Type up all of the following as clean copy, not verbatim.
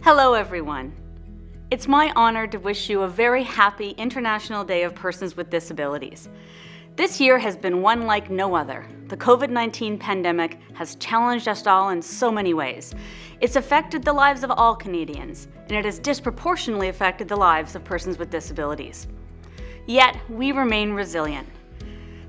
Hello everyone. It's my honor to wish you a very happy International Day of Persons with Disabilities. This year has been one like no other. The COVID-19 pandemic has challenged us all in so many ways. It's affected the lives of all Canadians, and it has disproportionately affected the lives of persons with disabilities. Yet, we remain resilient.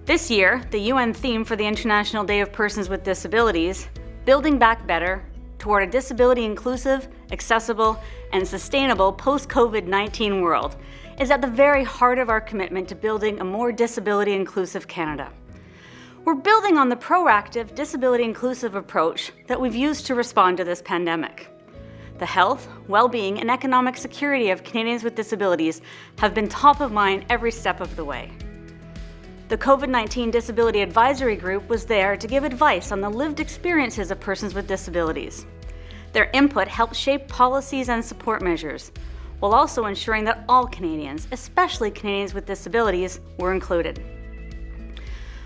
This year, the UN theme for the International Day of Persons with Disabilities, Building Back Better, toward a disability-inclusive, accessible, and sustainable post-COVID-19 world, is at the very heart of our commitment to building a more disability-inclusive Canada. We're building on the proactive, disability-inclusive approach that we've used to respond to this pandemic. The health, well-being, and economic security of Canadians with disabilities have been top of mind every step of the way. The COVID-19 Disability Advisory Group was there to give advice on the lived experiences of persons with disabilities. Their input helped shape policies and support measures, while also ensuring that all Canadians, especially Canadians with disabilities, were included.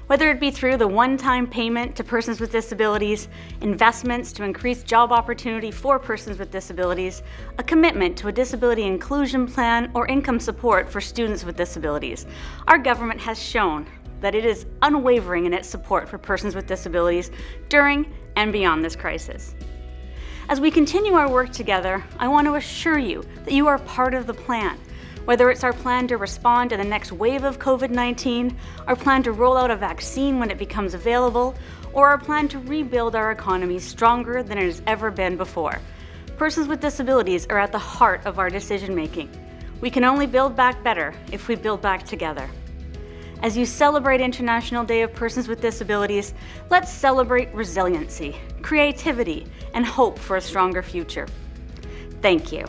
Whether it be through the one-time payment to persons with disabilities, investments to increase job opportunity for persons with disabilities, a commitment to a disability inclusion plan, or income support for students with disabilities, our government has shown that it is unwavering in its support for persons with disabilities during and beyond this crisis. As we continue our work together, I want to assure you that you are part of the plan. Whether it's our plan to respond to the next wave of COVID-19, our plan to roll out a vaccine when it becomes available, or our plan to rebuild our economy stronger than it has ever been before. Persons with disabilities are at the heart of our decision-making. We can only build back better if we build back together. As you celebrate International Day of Persons with Disabilities, let's celebrate resiliency, creativity, and hope for a stronger future. Thank you.